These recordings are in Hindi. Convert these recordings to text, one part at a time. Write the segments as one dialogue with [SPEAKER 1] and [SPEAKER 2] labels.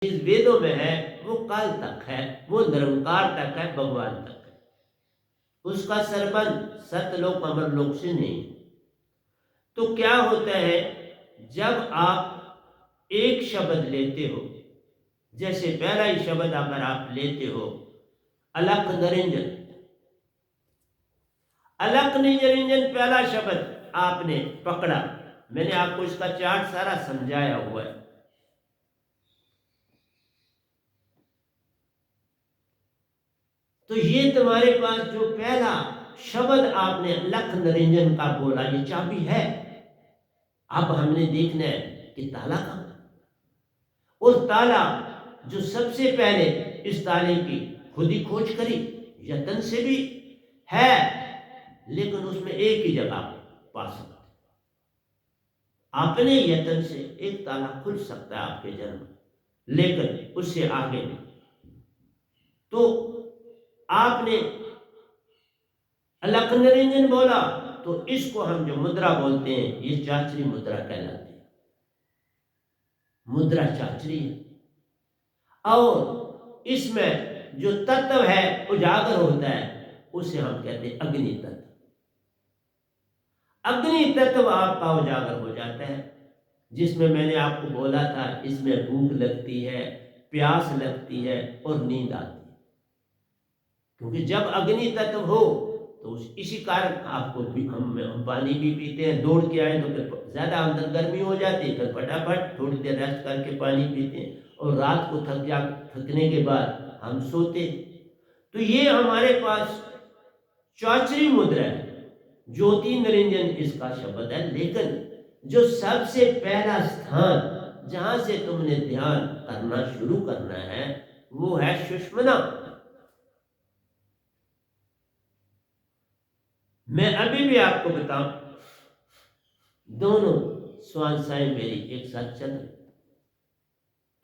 [SPEAKER 1] चीज वेदों में है वो काल तक है, वो निरंकार तक है, भगवान तक है। उसका संबंध सतलोक अमरलोक से नहीं। तो क्या होता है, जब आप एक शब्द लेते हो, जैसे पहला ही शब्द अगर आप लेते हो अलख निरंजन, अलख निरंजन पहला शब्द आपने पकड़ा, मैंने आपको इसका चार्ट सारा समझाया हुआ है। तो ये तुम्हारे पास जो पहला शब्द आपने अलख निरंजन का बोला, ये चाबी है। अब हमने देखना है कि ताला कहाँ है। और ताला जो सबसे पहले इस ताले की खुद ही खोज करी, यत्न से भी है, लेकिन उसमें एक ही जगह पा सकते। अपने यत्न से एक ताला खुल सकता है आपके जन्म, लेकिन उससे आगे नहीं। तो आपने अलख निरंजन बोला, तो इसको हम जो मुद्रा बोलते हैं, ये चाचरी मुद्रा कहलाती है। मुद्रा चाचरी है। और इसमें जो तत्व है उजागर होता है, उसे हम कहते हैं अग्नि तत्व। अग्नि तत्व आपका उजागर हो जाता है, जिसमें मैंने आपको बोला था, इसमें भूख लगती है, प्यास लगती है और नींद आती है। क्योंकि जब अग्नि तत्व हो तो इसी कारण आपको भी हम पानी भी पीते हैं, दौड़ के आए तो फिर ज़्यादा अंदर गर्मी हो जाती है, फिर फटाफट थोड़ी देर रेस्ट करके पानी पीते हैं, और रात को थकने के बाद हम सोते। तो ये हमारे पास चाचरी मुद्रा है, ज्योति निरंजन इसका शब्द है। लेकिन जो सबसे पहला स्थान जहां से तुमने ध्यान करना शुरू करना है, वो है सुषुम्ना। मैं अभी भी आपको बताऊं, दोनों श्वासाएं मेरी एक साथ चल रही।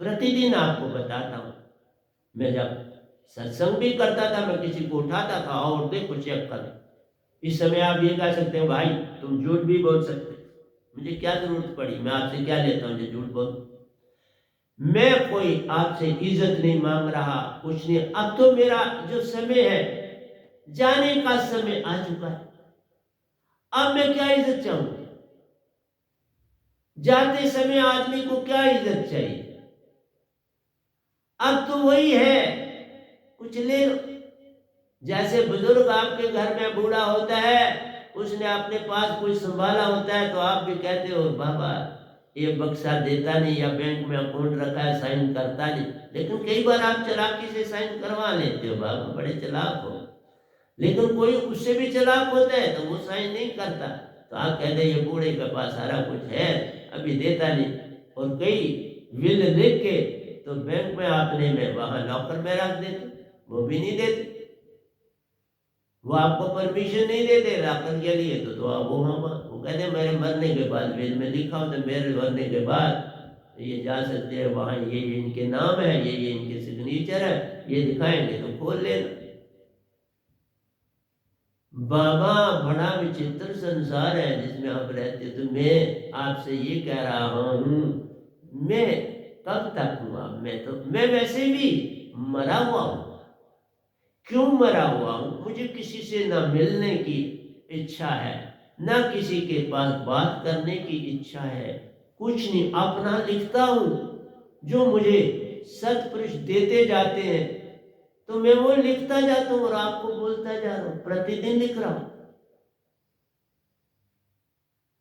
[SPEAKER 1] प्रतिदिन आपको बताता हूं, मैं जब सत्संग भी करता था, मैं किसी को उठाता था और देखो चेक कर। इस समय आप ये कह सकते हैं भाई तुम झूठ भी बोल सकते, मुझे क्या जरूरत पड़ी, मैं आपसे क्या लेता हूं जो झूठ बोल। मैं कोई आपसे इज्जत नहीं मांग रहा, कुछ नहीं। अब तो मेरा जो समय है, जाने का समय आ चुका है। अब मैं क्या इज्जत चाहूं? जाते समय आदमी को क्या इज्जत चाहिए? अब तो वही है, कुछ ले लो। जैसे बुजुर्ग आपके घर में बूढ़ा होता है, उसने अपने पास कुछ संभाला होता है, तो आप भी कहते हो बाबा ये बक्सा देता नहीं, या बैंक में अकाउंट रखा है साइन करता नहीं। लेकिन कई बार आप चालाकी से साइन करवा लेते हो, बाबा बड़े चालाक हो। लेकिन कोई उससे भी चालाक होता है तो वो साइन नहीं करता, तो आप कहते ये बूढ़े के पास सारा कुछ है, अभी देता नहीं। और कई विल लिख के तो बैंक में आपने में वहां लॉकर में रख देते, वो भी नहीं देते। वो आपको परमिशन नहीं देते लॉकर के लिए, तो आप वो कहते मेरे मरने के बाद विल में लिखा हो, तो मेरे मरने के बाद ये जा सकते हैं वहां, ये इनके नाम है, ये इनके सिग्नेचर है, ये दिखाएंगे तो खोल लेना। बाबा बड़ा विचित्र संसार है जिसमें आप रहते। तो मैं आपसे ये कह रहा हूं, मैं कब तक हूं? अब मैं वैसे भी मरा हुआ हूं। क्यों मरा हुआ हूं? मुझे किसी से ना मिलने की इच्छा है, ना किसी के पास बात करने की इच्छा है, कुछ नहीं। अपना लिखता हूं, जो मुझे सत्पुरुष देते जाते हैं, तो मैं वो लिखता जाता हूं और आपको बोलता जा रहा हूं, प्रतिदिन लिख रहा हूं।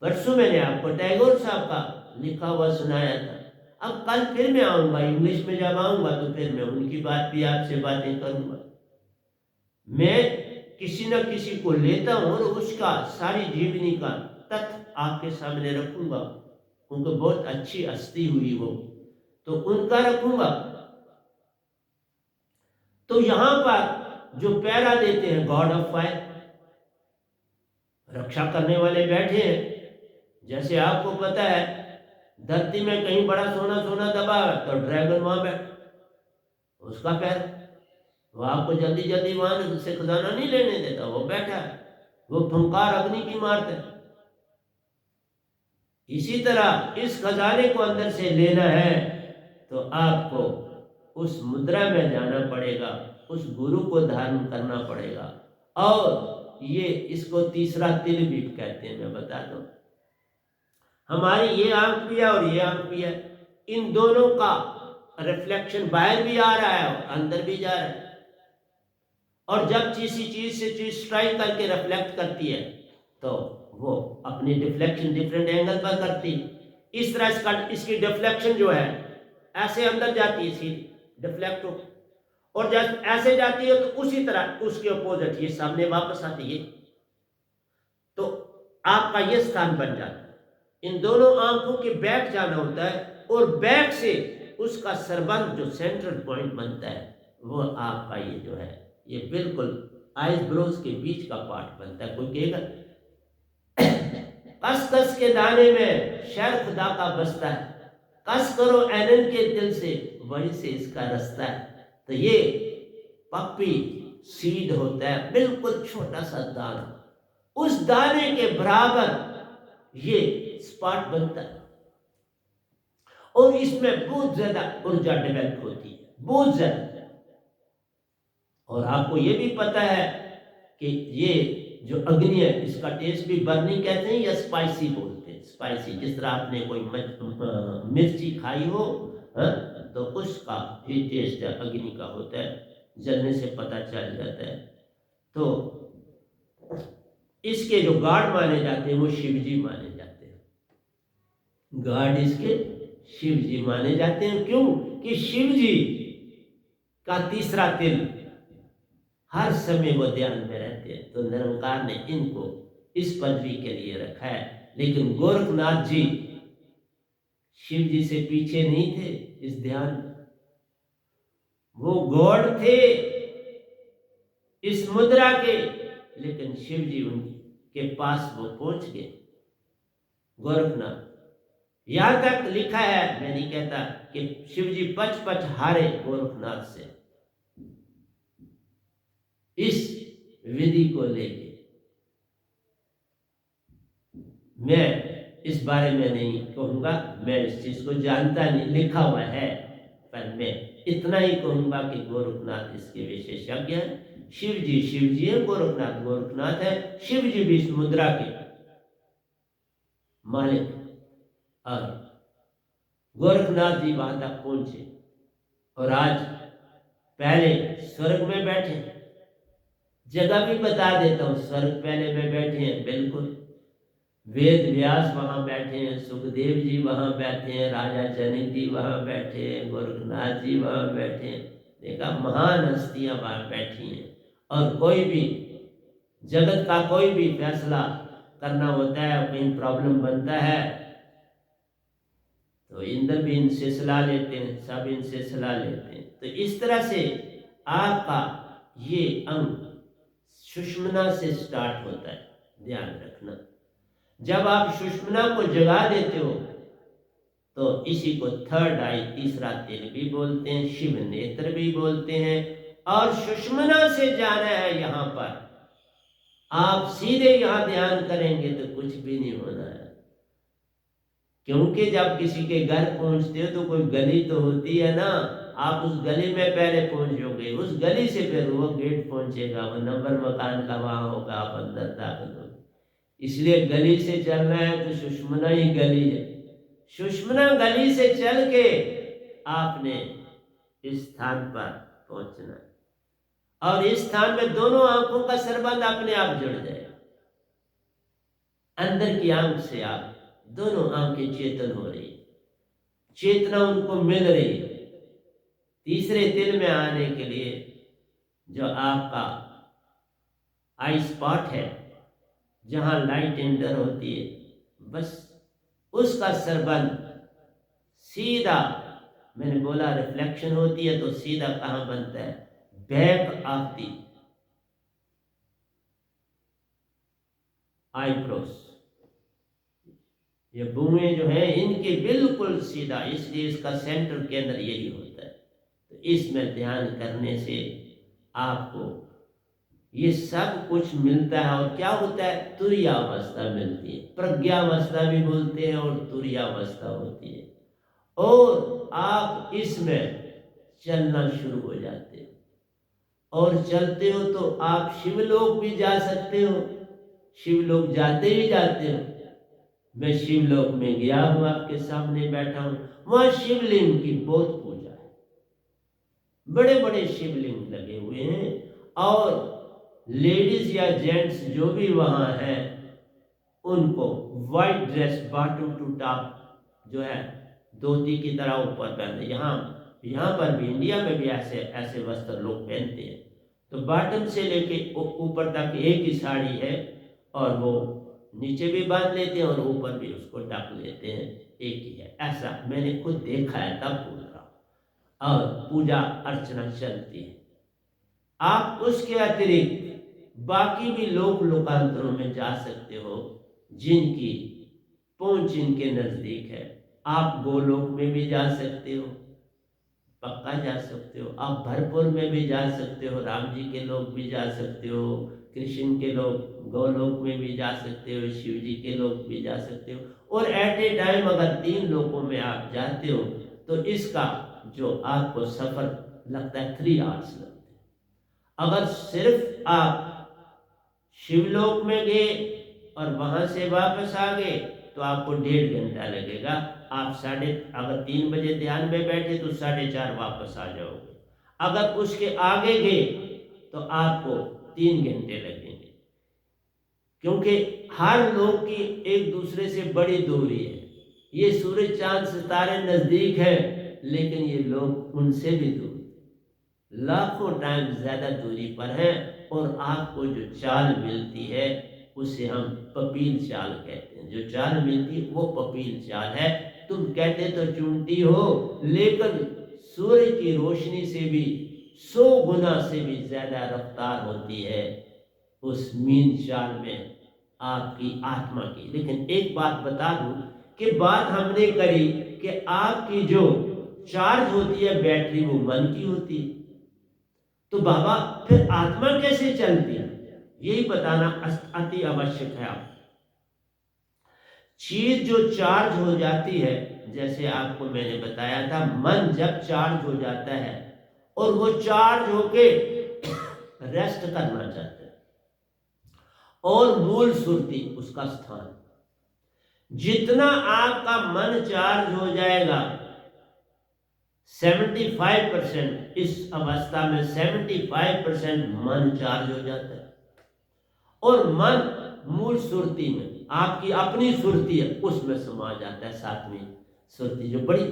[SPEAKER 1] परसों मैंने आपको टैगोर साहब का लिखा हुआ सुनाया था। अब कल फिर मैं आऊंगा, इंग्लिश में जब आऊंगा तो फिर मैं उनकी बात भी आपसे बातें करूंगा। मैं किसी न किसी को लेता हूं और उसका सारी जीवनी का तथ्य आपके सामने रखूंगा। उनको बहुत अच्छी हस्ती हुई वो, तो उनका रखूंगा। तो यहां पर जो पैरा देते हैं गॉड ऑफ फायर, रक्षा करने वाले बैठे हैं। जैसे आपको पता है धरती में कहीं बड़ा सोना सोना दबा है, तो ड्रैगन वहां बैठ, उसका पैर, वो आपको जल्दी जल्दी वहां से खजाना नहीं लेने देता, वो बैठा है, वो फंकार अग्नि की मारता है। इसी तरह इस खजाने को अंदर से लेना है तो आपको उस मुद्रा में जाना पड़ेगा, उस गुरु को धारण करना पड़ेगा। और ये इसको तीसरा तिल भी कहते हैं, मैं बता दूं। हमारी ये आंख भी है और ये आंख भी है, इन दोनों का रिफ्लेक्शन बाहर भी आ रहा है और अंदर भी जा रहा है। और जब किसी चीज से चीज स्ट्राइक करके रिफ्लेक्ट करती है तो वो अपनी डिफ्लेक्शन डिफरेंट एंगल पर करती है। इस तरह इसकी डिफ्लेक्शन जो है ऐसे अंदर जाती है, सीधी डिफ्लेक्ट हो, और जब ऐसे जाती है तो उसी तरह उसके अपोजिट ये सामने वापस आती है, तो आपका ये स्थान बन जाता है। इन दोनों आंखों के बैक जाना होता है और बैक से उसका सरबंध जो सेंट्रल पॉइंट बनता है वो आपका ये जो है ये बिल्कुल आइज ब्रोज के बीच का पार्ट बनता है। कोई कहेगा कस कस के दाने में शहर खुदा का बसता है, कस करो एनन के दिल से वहीं से इसका रास्ता है। तो ये पप्पी सीड होता है, बिल्कुल छोटा सा दाना, उस दाने के बराबर ये स्पॉट बनता है और इसमें बहुत ज्यादा ऊर्जा डेवलप होती है, बहुत ज्यादा। और आपको ये भी पता है कि ये जो अग्नि है इसका टेस्ट भी बर्निंग कहते हैं या स्पाइसी बोलते हैं। स्पाइसी जिस तरह आपने कोई मिर्ची खाई हो, तो उसका भी टेस्ट अग्नि का होता है, जलने से पता चल जाता है। तो इसके जो गार्ड माने जाते हैं वो शिव जी माने जाते हैं, गार्ड इसके शिव जी माने जाते हैं। क्यों कि शिव जी का तीसरा तिल हर समय वो ध्यान में रहते हैं, तो निरंकार ने इनको इस पदवी के लिए रखा है। लेकिन गोरखनाथ जी शिव जी से पीछे नहीं थे इस ध्यान में, वो गॉड थे इस मुद्रा के, लेकिन शिव जी उनके पास वो पहुंच गए। गोरखनाथ यहां तक लिखा है, मैं नहीं कहता, कि शिव जी पच पच हारे गोरखनाथ से इस विधि को लेके। मैं इस बारे में नहीं कहूंगा, मैं इस चीज को जानता नहीं, लिखा हुआ है, पर मैं इतना ही कहूंगा कि गोरखनाथ इसके विशेषज्ञ हैं। शिव जी है, गोरखनाथ गोरखनाथ है, शिव जी भी इस मुद्रा के मालिक। और गोरखनाथ जी वहां तक पहुंचे और आज पहले स्वर्ग में बैठे, जगह भी बता देता हूं, स्वर्ग पहले में बैठे हैं, बिल्कुल वेद व्यास वहां बैठे हैं, सुखदेव जी वहां बैठे हैं, राजा जनक जी वहां बैठे हैं, गोरखनाथ जी वहां बैठे हैं। देखा, महान हस्तियां वहां बैठी हैं। और कोई भी जगत का कोई भी फैसला करना होता है, कहीं प्रॉब्लम बनता है, तो इंद्र भी इनसे सलाह लेते हैं, सब इनसे सलाह लेते हैं। तो इस तरह से आपका ये अंग सुषुम्ना से स्टार्ट होता है, ध्यान रखना। जब आप सुषुम्ना को जगा देते हो तो इसी को थर्ड आई, तीसरा तिल भी बोलते हैं, शिव नेत्र भी बोलते हैं। और सुषुम्ना से जाना है यहाँ पर, आप सीधे यहाँ ध्यान करेंगे तो कुछ भी नहीं होना है। क्योंकि जब किसी के घर पहुंचते हो तो कोई गली तो होती है ना, आप उस गली में पहले पहुंचोगे, उस गली से फिर वो गेट पहुंचेगा, वो नंबर मकान का वहां होगा, आप अंदर दाखिल हो। इसलिए गली से चलना है तो सुषुम्ना ही गली है, सुषुम्ना गली से चल के आपने इस स्थान पर पहुंचना है। और इस स्थान में दोनों आंखों का संबंध अपने आप जुड़ जाएगा। अंदर की आंख से आप दोनों आंखें चेतन हो रही, चेतना उनको मिल रही है। तीसरे तिल में आने के लिए जो आपका आई स्पॉट है, जहां लाइट एंटर होती है, बस उसका संबंध सीधा, मैंने बोला रिफ्लेक्शन होती है, तो सीधा कहां बनता है, बैक ऑफ दी आईब्रोज। ये बुएं जो है इनके बिल्कुल सीधा, इसलिए इसका सेंटर के अंदर यही होता है। तो इसमें ध्यान करने से आपको ये सब कुछ मिलता है। और क्या होता है, तुरीयावस्था मिलती है, प्रज्ञावस्था भी बोलते हैं और तुरीयावस्था होती है। और आप इसमें चलना शुरू हो जाते हो। और चलते हो तो आप शिवलोक भी जा सकते हो, शिवलोक जाते ही जाते हो। मैं शिवलोक में गया हूं, आपके सामने बैठा हूं, वहां शिवलिंग की बहुत पूजा है, बड़े बड़े शिवलिंग लगे हुए हैं। और लेडीज या जेंट्स जो भी वहां हैं उनको white dress bottom to top जो है धोती की तरह ऊपर पहनते। यहाँ पर भी, इंडिया में भी ऐसे ऐसे वस्त्र लोग पहनते हैं। तो बॉटम से लेके ऊपर तक एक ही साड़ी है, और वो नीचे भी बांध लेते हैं और ऊपर भी उसको ढक लेते हैं, एक ही है। ऐसा मैंने खुद देखा है, तब बोल रहा हूँ। और पूजा अर्चना चलती है। आप उसके अतिरिक्त बाकी भी लोक लोकांतरों में जा सकते हो, जिनकी पहुंच जिनके नजदीक है। आप गोलोक में भी जा सकते हो, पक्का जा सकते हो। आप भरपुर में भी जा सकते हो, राम जी के लोक भी जा सकते हो, कृष्ण के लोक गोलोक में भी जा सकते हो, शिव जी के लोक भी जा सकते हो। और एट ए टाइम अगर 3 लोकों में आप जाते हो तो इसका जो आपको सफर लगता है 3 आवर्स लगते हैं। अगर सिर्फ आप शिवलोक में गए और वहां से वापस आ गए तो आपको 1.5 घंटा लगेगा। आप अगर 3 बजे ध्यान में बैठे तो 4:30 वापस आ जाओगे। अगर उसके आगे गए तो आपको 3 घंटे लगेंगे, क्योंकि हर लोक की एक दूसरे से बड़ी दूरी है। ये सूरज चांद सितारे नजदीक है, लेकिन ये लोग उनसे भी दूर, लाखों टाइम ज्यादा दूरी पर है। और आपको जो चाल मिलती है उसे हम पपील चाल कहते हैं। जो चाल मिलती है वो पपील चाल है। तुम कहते तो चूंटी हो, लेकिन सूर्य की रोशनी से भी 100 गुना से भी ज्यादा रफ्तार होती है उस मीन चाल में आपकी आत्मा की। लेकिन एक बात बता दूं कि बात हमने करी कि आपकी जो चार्ज होती है बैटरी वो मन की होती है, तो बाबा फिर आत्मा कैसे चलती है, यही बताना अति आवश्यक है। आप चीज जो चार्ज हो जाती है, जैसे आपको मैंने बताया था, मन जब चार्ज हो जाता है और वो चार्ज होके रेस्ट करना चाहता है, और मूल सुरती उसका स्थान, जितना आपका मन चार्ज हो जाएगा 75%, इस अवस्था में 75% मन चार्ज हो जाता है। और मन मूल सुरती में, आपकी अपनी सुरती है, उसमें समा जाता है। 7वीं सुरती जो बड़ी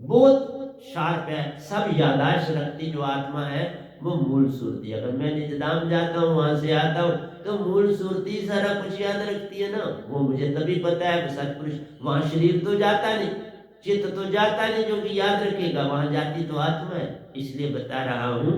[SPEAKER 1] बहुत शार्प है, सब यादाश्त रखती जो आत्मा है वो मूल सुरती। अगर मैं निजदाम जाता हूँ, वहां से आता हूँ, तो मूल सुरती सारा कुछ याद रखती है ना, वो मुझे तभी पता है। सत्पुरुष वहां शरीर तो जाता नहीं, चित्त तो जाता नहीं जो कि याद रखेगा, वहां जाती तो आत्मा है। इसलिए बता रहा हूं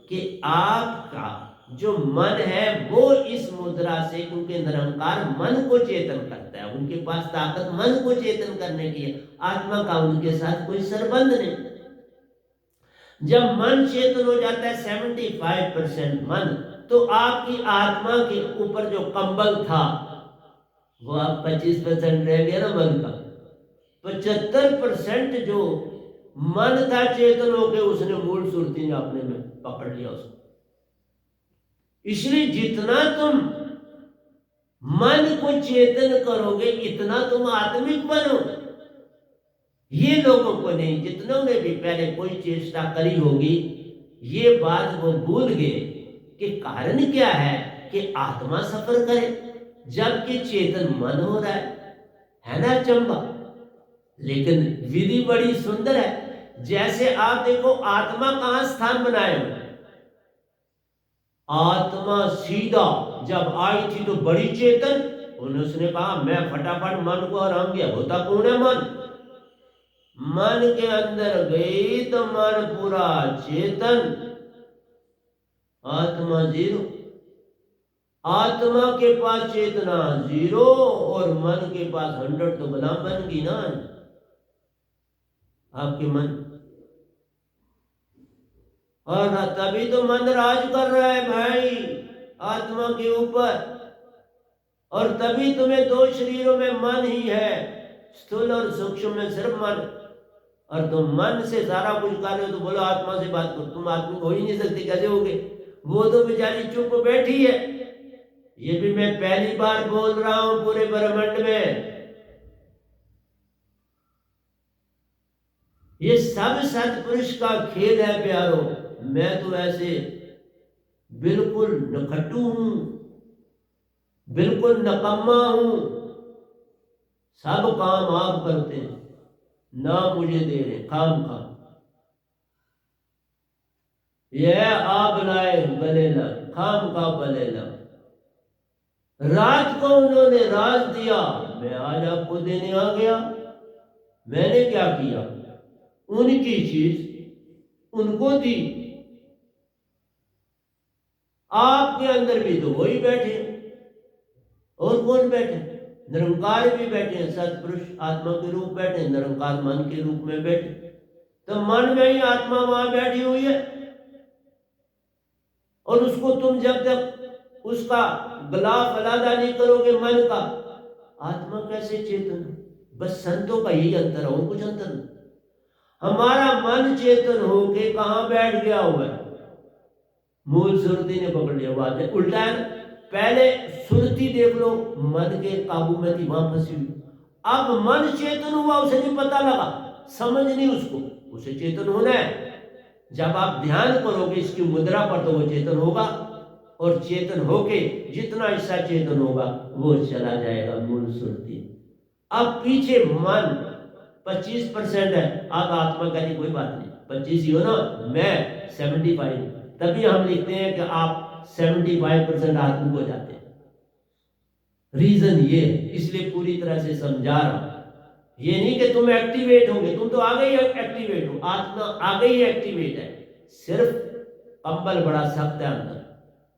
[SPEAKER 1] कि आपका जो मन है वो इस मुद्रा से, क्योंकि निरंकार मन को चेतन करता है, उनके पास ताकत मन को चेतन करने की है, आत्मा का उनके साथ कोई संबंध नहीं। जब मन चेतन हो जाता है 75% मन, तो आपकी आत्मा के ऊपर जो कंबल था वो आप 25% रह गया ना मन का। 75% जो मन था चेतन होके, उसने मूल सुरती ने अपने में पकड़ लिया उसको। इसलिए जितना तुम मन को चेतन करोगे इतना तुम आत्मिक बनोगे। ये लोगों को नहीं, जितनों ने भी पहले कोई चेष्टा करी होगी, ये बात वो भूल गए कि कारण क्या है कि आत्मा सफर करे जबकि चेतन मन हो रहा है ना चंबा। लेकिन विधि बड़ी सुंदर है। जैसे आप देखो, आत्मा कहां स्थान बनाए हुए, आत्मा सीधा जब आई थी तो बड़ी चेतन, उसने कहा मैं फटाफट मन को आराम दिया, होता कौन है मन। मन के अंदर गई तो मन पूरा चेतन, आत्मा 0। आत्मा के पास चेतना 0 और मन के पास 100, तो गुलाम बन गई ना आपके मन। और तभी तो मन राज कर रहा है भाई आत्मा के ऊपर। और तभी तुम्हें 2 शरीरों में मन ही है, स्थूल और सूक्ष्म में सिर्फ मन। और तुम मन से सारा कुछ कर रहे हो, तो बोलो आत्मा से बात करो। तुम आत्मा हो ही नहीं सकते, कैसे होगे? वो तो बेचारी चुप बैठी है। ये भी मैं पहली बार बोल रहा हूं पूरे ब्रह्मांड में। ये सब सतपुरुष का खेल है प्यारो। मैं तो ऐसे बिल्कुल नखट्टू हूं, बिल्कुल नकम्मा हूं। सब काम आप करते हैं, ना मुझे दे रहे खाम खाम। यह आप लाए गले लग, खाम का बले लग। रात को उन्होंने राज दिया, मैं आज आपको देने आ गया। मैंने क्या किया? उनकी चीज उनको दी। आपके अंदर भी तो वही बैठे, और कौन बैठे? निरंकार भी बैठे हैं, सतपुरुष आत्मा के रूप बैठे, निरंकार मन के रूप में बैठे। तो मन में ही आत्मा वहां बैठी हुई है, और उसको तुम जब तक उसका गिलाफ अलग नहीं करोगे मन का, आत्मा कैसे चेतन? बस संतों का यही अंतर है, और कुछ अंतर नहीं। हमारा मन चेतन होके कहां बैठ गया हुआ है? मूल सुरती ने पकड़ लिया। बात है उल्टा है। पहले सुरती देख लो, मन के काबू में थी, वहां फंसी हुई। अब मन चेतन हुआ, उसे नहीं पता लगा, समझ नहीं उसको, उसे चेतन होना है। जब आप ध्यान करोगे इसकी मुद्रा पर, तो वो चेतन होगा, और चेतन होके जितना हिस्सा चेतन होगा वो चला जाएगा मूल सुरती। अब पीछे मन 25% है, अब आत्मा का नहीं, कोई बात नहीं, 25 ही हो ना, मैं 75। तभी हम लिखते हैं कि आप 75% आत्मिक हो जाते हैं। रीजन ये, इसलिए पूरी तरह से समझा रहा हूं। ये नहीं कि तुम एक्टिवेट होंगे, तुम तो आ गई एक्टिवेट हो, आत्मा आ गई एक्टिवेट है। सिर्फ कंबल बड़ा सख्त है अंदर।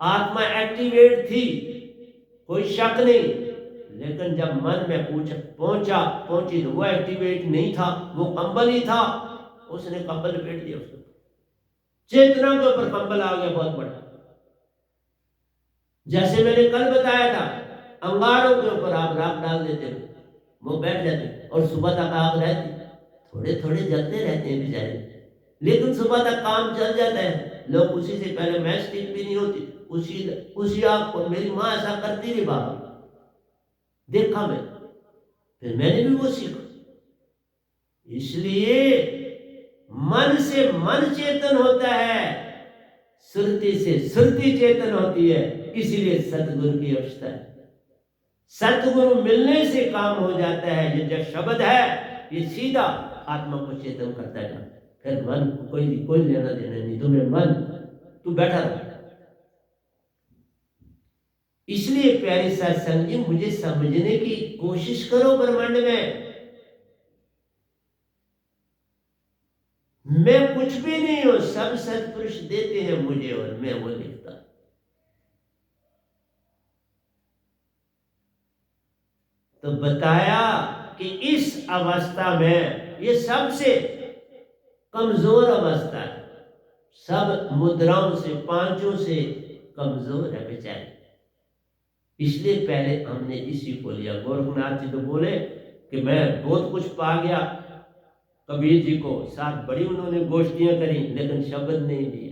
[SPEAKER 1] आत्मा एक्टिवेट थी, कोई शक नहीं, लेकिन जब मन में पहुंची तो वो एक्टिवेट नहीं था, वो कंबल ही था। उसने कंबल लपेट दिया उसको, चेतना के ऊपर कंबल आ गया बहुत बड़ा। जैसे मैंने कल बताया था, अंगारों के ऊपर आप राख डाल देते हो, वो बैठ जाते, और सुबह तक आग रहती। थोड़े थोड़े जलते रहते हैं बेचारे, लेकिन सुबह तक काम चल जाता है। लोग उसी से पहले मैच टीम भी नहीं होती, उसी आग को। मेरी माँ ऐसा करती रही बाबा, देखा मैं, फिर मैंने भी वो सीखा। इसलिए मन से मन चेतन होता है, सुरती से सुरती चेतन होती है। इसीलिए सतगुरु की अवस्था है। सतगुरु मिलने से काम हो जाता है। ये जो शब्द है, ये सीधा आत्मा को चेतन करता है। फिर मन को कोई लेना देना नहीं। तुम्हें मन, तू बैठा रहो। इसलिए प्यारे सत्संग जी, मुझे समझने की कोशिश करो। ब्रह्मांड में मैं कुछ भी नहीं हूं, सब सत्पुरुष देते हैं मुझे, और मैं वो लिखता। तो बताया कि इस अवस्था में ये सबसे कमजोर अवस्था है, सब मुद्राओं से, पांचों से कमजोर है बेचारे। इसलिए पहले हमने इसी को लिया। गोरखनाथ जी तो बोले कि मैं बहुत कुछ पा गया, कबीर जी को साथ बड़ी उन्होंने गोष्ठियां करी, लेकिन शब्द नहीं दिए,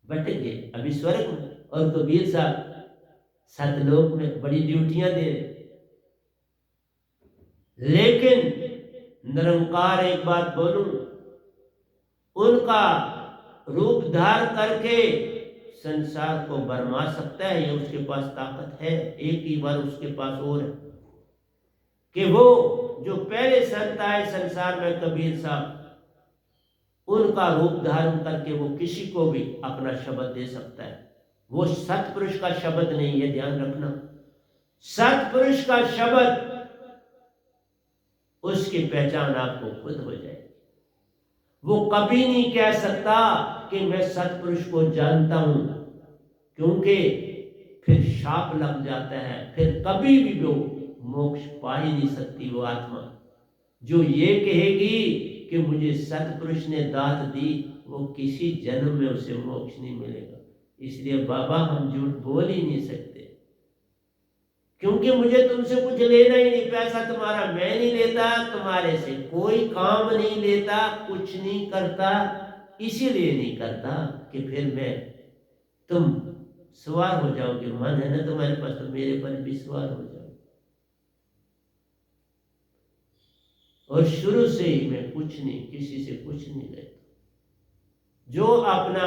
[SPEAKER 1] भटक गए अभी स्वर्ग में। और कबीर साहब सतलोक में बड़ी ड्यूटियां दे रहे। लेकिन निरंकार, एक बात बोलूं, उनका रूप धार करके संसार को भरमा सकता है, ये उसके पास ताकत है। एक ही बार उसके पास और है कि वो जो पहले संत आए संसार में, कबीर साहब, उनका रूप धारण करके वो किसी को भी अपना शब्द दे सकता है। वो सतपुरुष का शब्द नहीं, ये ध्यान रखना। सतपुरुष का शब्द, उसकी पहचान आपको खुद हो जाएगी। वो कभी नहीं कह सकता कि मैं सतपुरुष को जानता हूं, क्योंकि फिर शाप लग जाता है, फिर कभी भी वो मोक्ष पा ही नहीं सकती। वो आत्मा जो ये कहेगी कि मुझे सतपुरुष ने दात दी, वो किसी जन्म में उसे मोक्ष नहीं मिलेगा। इसलिए बाबा, हम झूठ बोल ही नहीं सकते। क्योंकि मुझे तुमसे कुछ लेना ही नहीं, पैसा तुम्हारा मैं नहीं लेता, तुम्हारे से कोई काम नहीं लेता, कुछ नहीं करता, इसीलिए नहीं करता कि फिर मैं तुम सवार हो जाओगे, मन है ना तुम्हारे पास तो मेरे पर भी सवार हो जाओ। और शुरू से ही मैं कुछ नहीं, किसी से कुछ नहीं लेता, जो अपना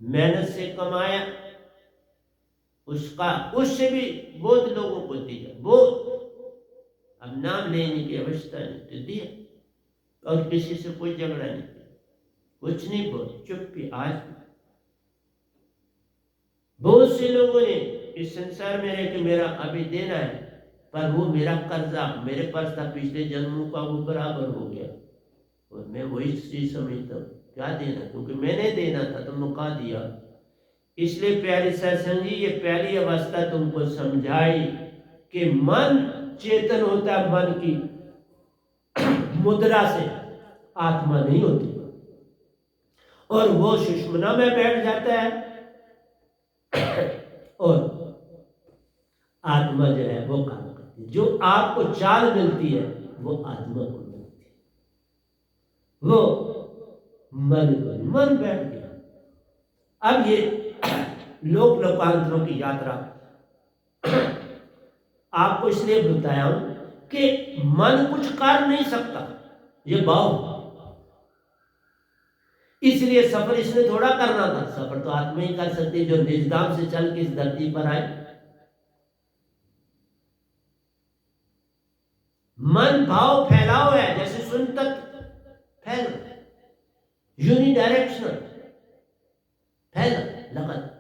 [SPEAKER 1] मेहनत से कमाया उसका, उससे भी बहुत लोगों को दिया, बहुत, अब नाम लेने की आवश्यकता नहीं, तो दिया। और किसी से कोई झगड़ा नहीं किया, कुछ नहीं बोल, चुप्पी। आज बहुत से लोगों ने इस संसार में रह के मेरा अभी देना है, पर वो मेरा कर्जा मेरे पास था पिछले जन्मों का, वो बराबर हो गया, और मैं वही चीज समझता हूँ, क्या देना, क्योंकि मैंने देना था तो मुका दिया। इसलिए प्यारी सत्संग जी, ये पहली अवस्था तुमको समझाई कि मन चेतन होता है मन की मुद्रा से, आत्मा नहीं होती, और वो सुषुम्ना में बैठ जाता है और आत्मा जो है वो काम करती है। जो आपको चाल मिलती है वो आत्मा को मिलती है, वो मन बैठ गया। अब ये लोक लोकांतरों की यात्रा आपको इसलिए बताया हूं कि मन कुछ कर नहीं सकता, ये भाव, इसलिए सफर इसने थोड़ा करना था, सफर तो आत्मा ही कर सकती है जो निजदाम से चल के इस धरती पर आए। मन भाव फैलाव है, जैसे सुन तक फैल, यूनिडायरेक्शनल फैल, लगातार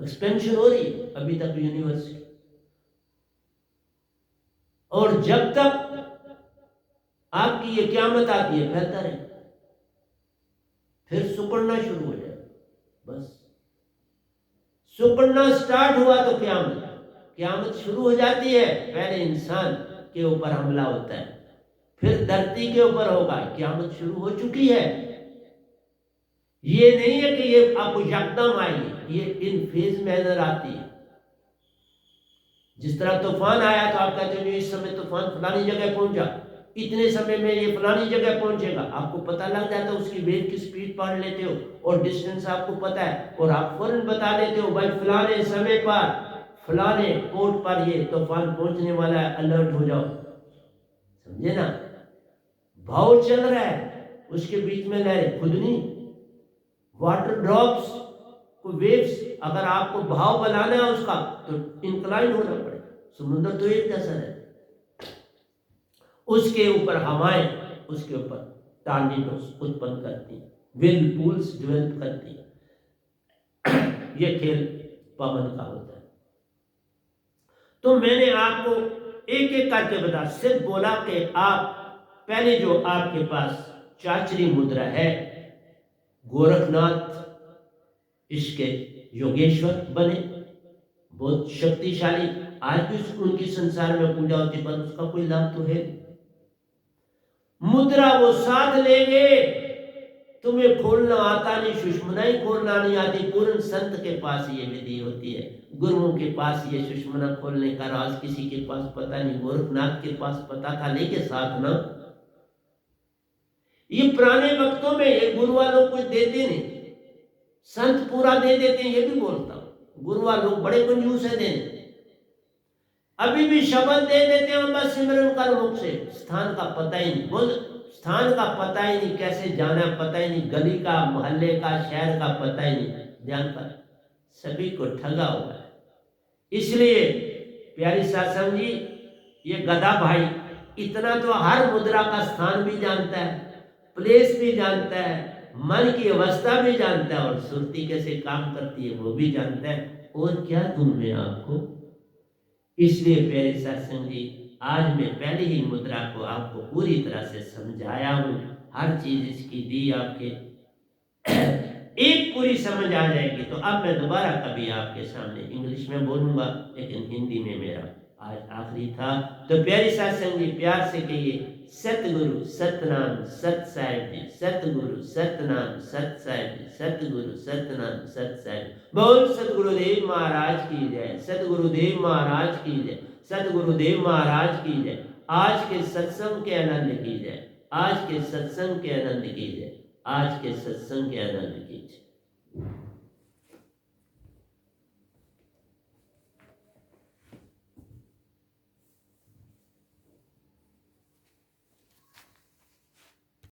[SPEAKER 1] एक्सपेंशन हो रही है अभी तक यूनिवर्स की, और जब तक आपकी ये क़यामत आती है फैलता रहे, फिर सुकड़ना शुरू हो जाए, बस सुकड़ना स्टार्ट हुआ तो क़यामत शुरू हो जाती है। पहले इंसान के ऊपर हमला होता है, फिर धरती के ऊपर होगा, क़यामत शुरू हो चुकी है। ये नहीं है कि ये आपको यकदम आएगी, ये इन फेज में नजर आती है। जिस तरह तूफान आया तो आप कहते हो इस समय तूफान फलानी जगह पहुंचा, इतने समय में ये फलानी जगह पहुंचेगा, आपको पता लग जाता है, उसकी वेग की स्पीड पढ़ लेते हो और डिस्टेंस आपको पता है, और आप फौरन बता देते हो भाई फलाने समय पर फलाने पोर्ट पर ये तूफान पहुंचने वाला है, अलर्ट हो जाओ। समझे ना, भाव चल रहा है, उसके बीच में लहरें खुद नहीं, वाटर ड्रॉप्स को वेव्स, अगर आपको भाव बनाना है उसका तो इंक्लाइन होना पड़ेगा। समुद्र तो एक जैसा है, उसके ऊपर हवाएं, उसके ऊपर टॉर्नेडोस उत्पन्न करती है, विंड पूल्स डेवलप करती है। ये खेल पवन का होता है। तो मैंने आपको एक एक करके बता, सिर्फ बोला कि आप पहले जो आपके पास चाचरी मुद्रा है, गोरखनाथ इसके योगेश्वर बने, बहुत शक्तिशाली, आज भी उनकी संसार में पूजा होती, पर उसका कोई लाभ तो है। मुद्रा वो साथ लेंगे, तुम्हें खोलना आता नहीं, सुषुम्ना ही खोलना नहीं आती। पूर्ण संत के पास ये विधि होती है, गुरुओं के पास ये सुषुम्ना खोलने का राज किसी के पास पता नहीं, गोरखनाथ के पास पता था, लेके साथ ना, ये पुराने वक्तों में ये गुरु वालों को देते नहीं, संत पूरा दे देते हैं, ये भी बोलता हूं, गुरु वालों बड़े कंजूस है देने, अभी भी शब्द दे देते हैं, बस सिमरन कर मुख से, स्थान का पता ही नहीं, बोल स्थान का पता ही नहीं, कैसे जाना पता ही नहीं, गली का, मोहल्ले का, शहर का पता ही नहीं, ध्यान पर सभी को ठगा हुआ है। इसलिए प्यारी सत्संग जी, ये गधा भाई इतना तो हर मुद्रा का स्थान भी जानता है, प्लेस भी जानता है, मन की अवस्था भी जानता है, और सुरती कैसे काम करती है वो भी जानता है, और क्या दूं मैं आपको। इसलिए प्यारे सत्संग जी, आज मैं पहली ही मुद्रा को आपको पूरी तरह से समझाया हूँ, हर चीज इसकी दी आपके एक पूरी समझ आ जाएगी। तो अब मैं दोबारा कभी आपके सामने इंग्लिश में बोलूंगा, लेकिन हिंदी में मेरा आज आखिरी था। तो प्यारी सत्संग जी, प्यार से कहिए सतगुरु सतनाम सत साहिब जी, सतगुरु सतनाम सत साहिब जी, सतगुरु सतनाम सत साहिब जी। बोल सतगुरुदेव महाराज की जय, सतगुरुदेव महाराज की जय, सतगुरुदेव महाराज की जय। आज के सत्संग के आनंद की जय, आज के सत्संग के आनंद की जय, आज के सत्संग के आनंद की जय।